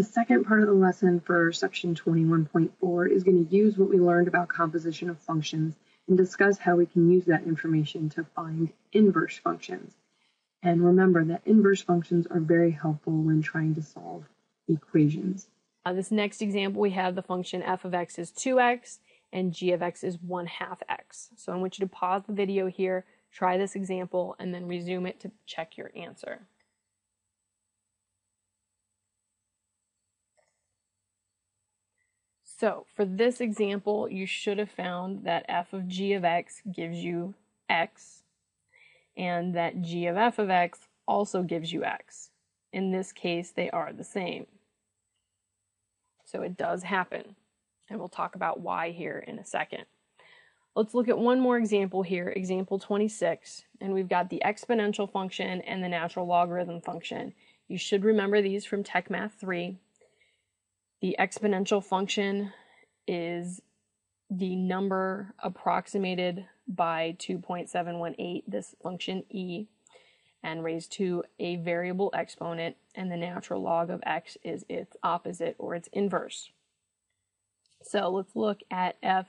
The second part of the lesson for section 21.4 is going to use what we learned about composition of functions and discuss how we can use that information to find inverse functions. And remember that inverse functions are very helpful when trying to solve equations. This next example, we have the function f of x is 2x and g of x is 1/2 x. So I want you to pause the video here, try this example, and then resume it to check your answer. So for this example, you should have found that f of g of x gives you x, and that g of f of x also gives you x. In this case, they are the same. So it does happen, and we'll talk about why here in a second. Let's look at one more example here, example 26, and we've got the exponential function and the natural logarithm function. You should remember these from Tech Math 3. The exponential function is the number approximated by 2.718, this function e, and raised to a variable exponent, and the natural log of x is its opposite or its inverse. So let's look at f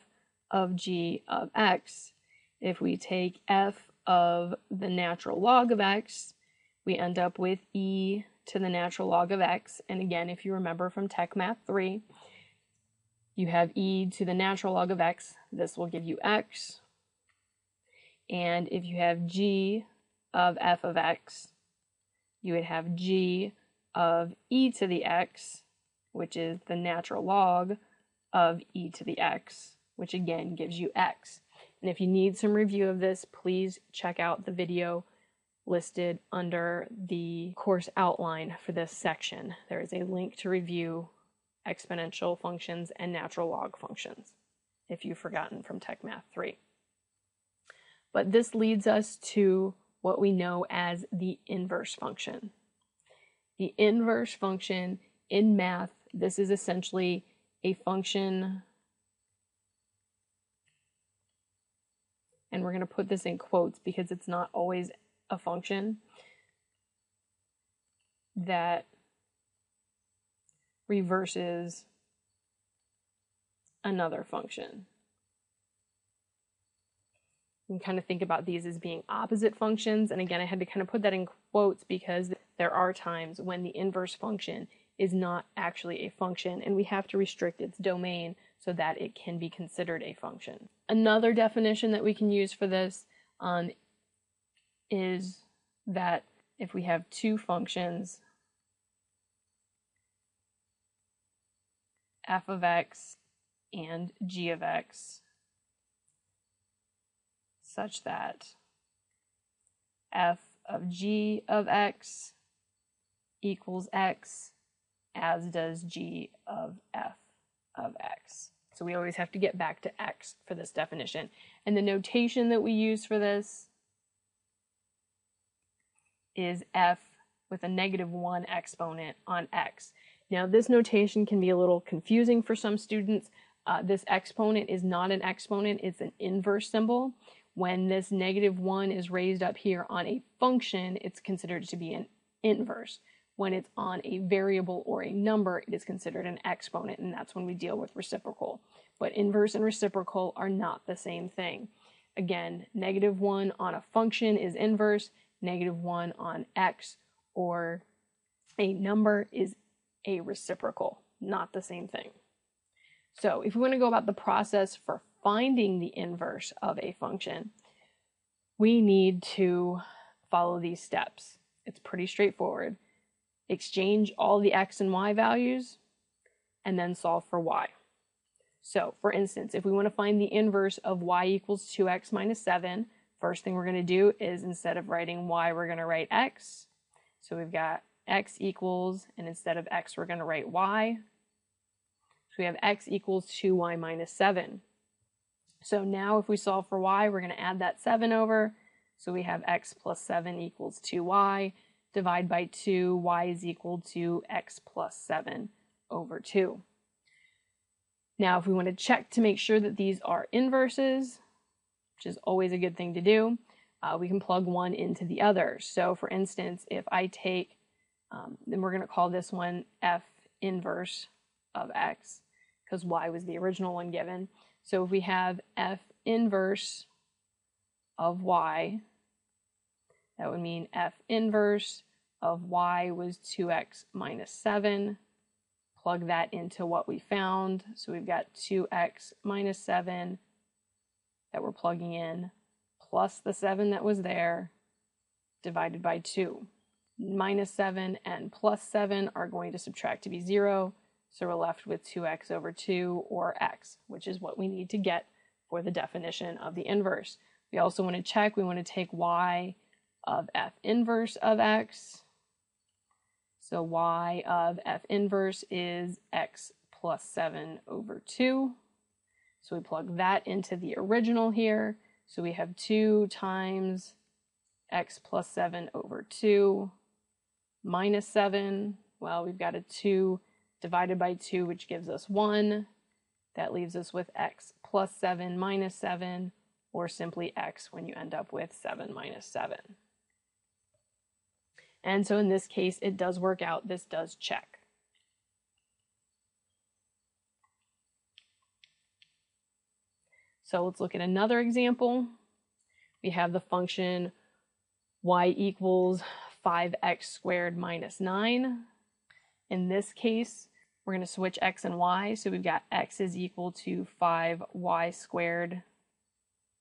of g of x. If we take f of the natural log of x, we end up with e to the natural log of x. And again, if you remember from Tech Math 3, you have e to the natural log of x. This will give you x. And if you have g of f of x, you would have g of e to the x, which is the natural log of e to the x, which again gives you x. And if you need some review of this, please check out the video listed under the course outline for this section. There is a link to review exponential functions and natural log functions, if you've forgotten from Tech Math 3. But this leads us to what we know as the inverse function. The inverse function in math, this is essentially a function, and we're going to put this in quotes because it's not always a function, that reverses another function. You can kind of think about these as being opposite functions, and again, I had to kind of put that in quotes because there are times when the inverse function is not actually a function, and we have to restrict its domain so that it can be considered a function. Another definition that we can use for this is that if we have two functions, f of x and g of x, such that f of g of x equals x, as does g of f of x. So we always have to get back to x for this definition. And the notation that we use for this is f with a -1 exponent on x. Now this notation can be a little confusing for some students. This exponent is not an exponent, it's an inverse symbol. When this -1 is raised up here on a function, it's considered to be an inverse. When it's on a variable or a number, it is considered an exponent, and that's when we deal with reciprocal. But inverse and reciprocal are not the same thing. Again, -1 on a function is inverse, -1 on x or a number is a reciprocal, not the same thing. So if we want to go about the process for finding the inverse of a function, we need to follow these steps. It's pretty straightforward. Exchange all the x and y values and then solve for y. So for instance, if we want to find the inverse of y equals 2x minus 7, first thing we're going to do is instead of writing y, we're going to write x. So we've got x equals, and instead of x, we're going to write y. So we have x equals 2y minus 7. So now if we solve for y, we're going to add that 7 over. So we have x plus 7 equals 2y. Divide by 2, y is equal to x plus 7 over 2. Now if we want to check to make sure that these are inverses, which is always a good thing to do, we can plug one into the other. So for instance, if I take, then we're going to call this one f inverse of x, because y was the original one given. So if we have f inverse of y, that would mean f inverse of y was 2x minus 7. Plug that into what we found. So we've got 2x minus 7 that we're plugging in, plus the 7 that was there, divided by 2. Minus 7 and plus 7 are going to subtract to be 0, so we're left with 2x over 2, or x, which is what we need to get for the definition of the inverse. We also want to check, we want to take y of f inverse of x. So y of f inverse is x plus 7 over 2. So we plug that into the original here. So we have 2 times x plus 7 over 2 minus 7. Well, we've got a 2 divided by 2, which gives us 1. That leaves us with x plus 7 minus 7, or simply x when you end up with 7 minus 7. And so in this case, it does work out. This does check. So let's look at another example. We have the function y equals 5x squared minus 9. In this case, we're going to switch x and y. So we've got x is equal to 5y squared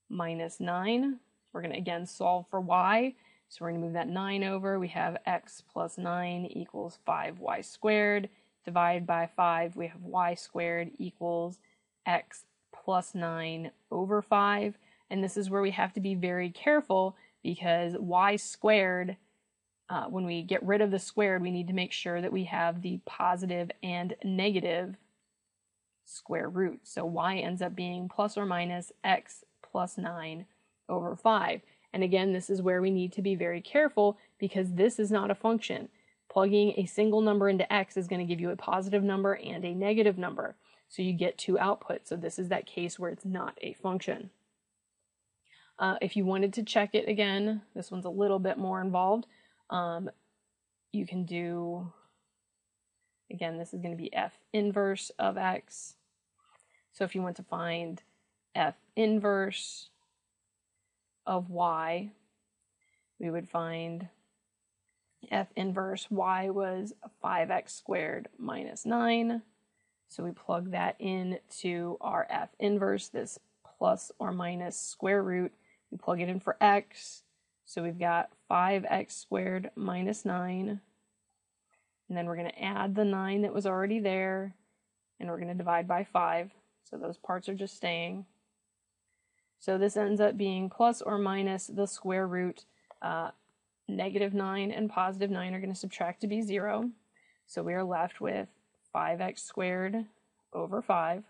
minus 9. We're going to again solve for y. So we're going to move that 9 over. We have x plus 9 equals 5y squared. Divide by 5, we have y squared equals x plus 9 over 5. And this is where we have to be very careful, because y squared, when we get rid of the squared, we need to make sure that we have the positive and negative square root. So y ends up being plus or minus x plus 9 over 5. And again, this is where we need to be very careful, because this is not a function. Plugging a single number into x is going to give you a positive number and a negative number. So you get two outputs. So this is that case where it's not a function. If you wanted to check it again, this one's a little bit more involved. You can do, again, this is going to be f inverse of x. So if you want to find f inverse of y, we would find f inverse y was 5x squared minus 9. So we plug that into our f inverse, this plus or minus square root. We plug it in for x. So we've got 5x squared minus 9. And then we're going to add the 9 that was already there. And we're going to divide by 5. So those parts are just staying. So this ends up being plus or minus the square root. Negative 9 and positive 9 are going to subtract to be 0. So we are left with 5x squared over 5,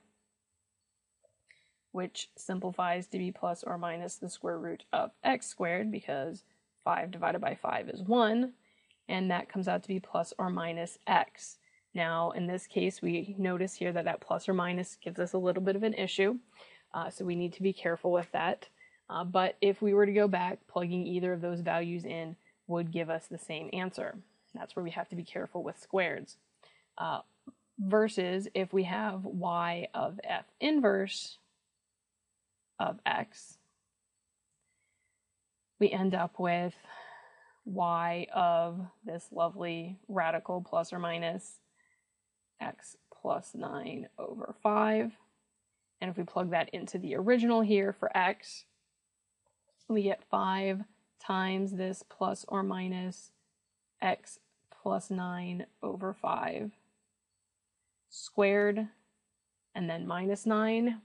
which simplifies to be plus or minus the square root of x squared, because 5 divided by 5 is 1, and that comes out to be plus or minus x. Now, in this case, we notice here that that plus or minus gives us a little bit of an issue, so we need to be careful with that. But if we were to go back, plugging either of those values in would give us the same answer. That's where we have to be careful with squareds. Versus if we have y of f inverse of x, we end up with y of this lovely radical plus or minus x plus 9 over 5. And if we plug that into the original here for x, we get 5 times this plus or minus x plus 9 over 5 squared, and then minus 9.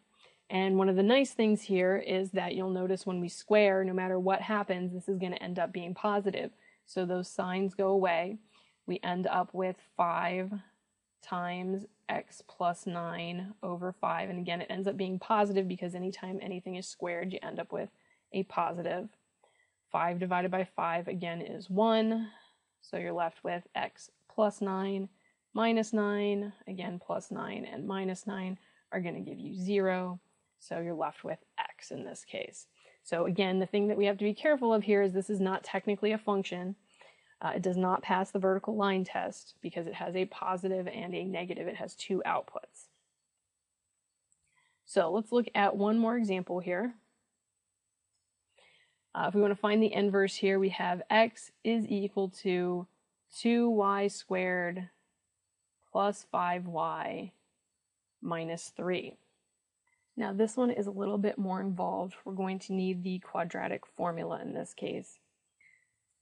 And one of the nice things here is that you'll notice when we square, no matter what happens, this is going to end up being positive. So those signs go away. We end up with 5 times x plus 9 over 5. And again, it ends up being positive because anytime anything is squared, you end up with a positive. 5 divided by 5 again is 1. So you're left with x plus 9 minus 9. Again, plus 9 and minus 9 are going to give you 0. So you're left with x in this case. So again, the thing that we have to be careful of here is this is not technically a function. It does not pass the vertical line test because it has a positive and a negative. It has two outputs. So let's look at one more example here. If we want to find the inverse here, we have x is equal to 2y squared plus 5y minus 3. Now this one is a little bit more involved. We're going to need the quadratic formula in this case.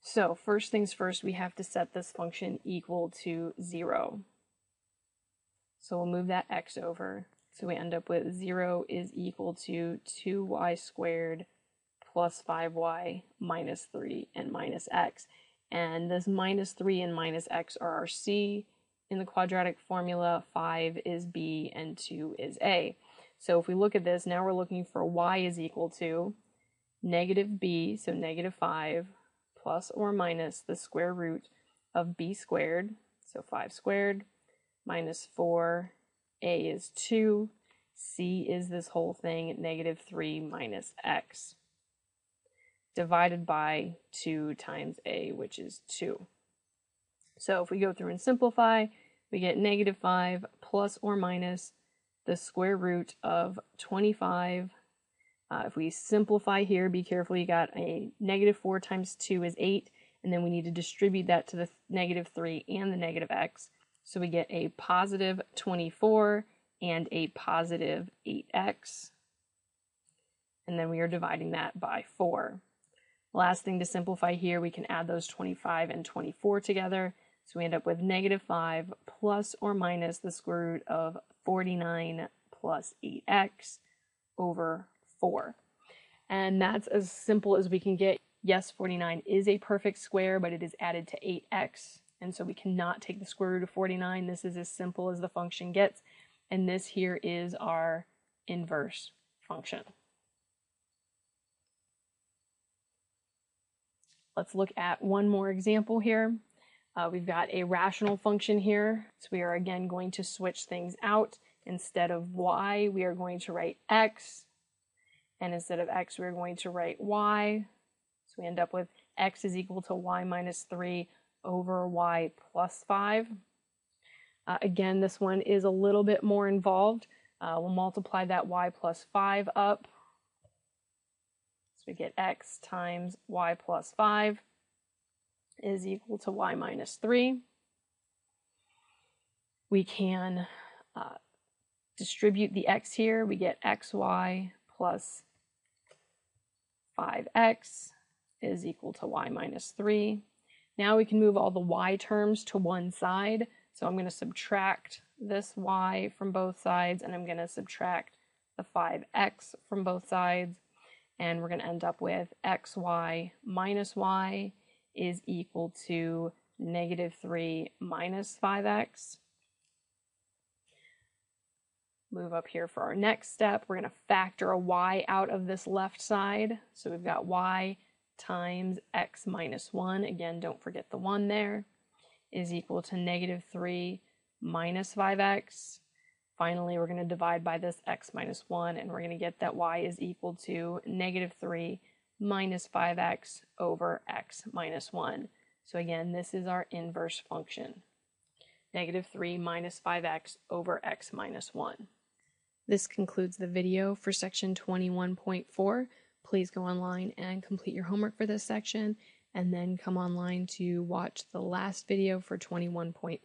So first things first, we have to set this function equal to 0. So we'll move that x over. So we end up with 0 is equal to 2y squared plus 5y minus 3 and minus x. And this minus 3 and minus x are our c. In the quadratic formula, 5 is b and 2 is a. So if we look at this, now we're looking for y is equal to negative b, so negative 5, plus or minus the square root of b squared, so 5 squared, minus 4, a is 2, c is this whole thing, negative 3 minus x, divided by 2 times a, which is 2. So if we go through and simplify, we get negative 5 plus or minus the square root of 25. If we simplify here, be careful, you got a negative 4 times 2 is 8, and then we need to distribute that to the negative 3 and the negative x. So we get a positive 24 and a positive 8x. And then we are dividing that by 4. Last thing to simplify here, we can add those 25 and 24 together. So we end up with negative 5 plus or minus the square root of 49 plus 8x over 4. And that's as simple as we can get. Yes, 49 is a perfect square, but it is added to 8x. And so we cannot take the square root of 49. This is as simple as the function gets. And this here is our inverse function. Let's look at one more example here. We've got a rational function here. So we are again going to switch things out. Instead of y, we are going to write x. And instead of x, we're going to write y. So we end up with x is equal to y minus 3 over y plus 5. Again, this one is a little bit more involved. We'll multiply that y plus 5 up. So we get x times y plus 5 is equal to y minus 3. We can distribute the x here. We get xy plus 5x is equal to y minus 3. Now we can move all the y terms to one side. So I'm going to subtract this y from both sides, and I'm going to subtract the 5x from both sides. And we're going to end up with xy minus y is equal to negative 3 minus 5x. Move up here for our next step. We're going to factor a y out of this left side. So we've got y times x minus 1. Again, don't forget the 1 there. Is equal to negative 3 minus 5x. Finally, we're going to divide by this x minus 1, and we're going to get that y is equal to negative 3 minus 5x over x minus 1. So again, this is our inverse function. Negative 3 minus 5x over x minus 1. This concludes the video for section 21.4. Please go online and complete your homework for this section, and then come online to watch the last video for 21.5.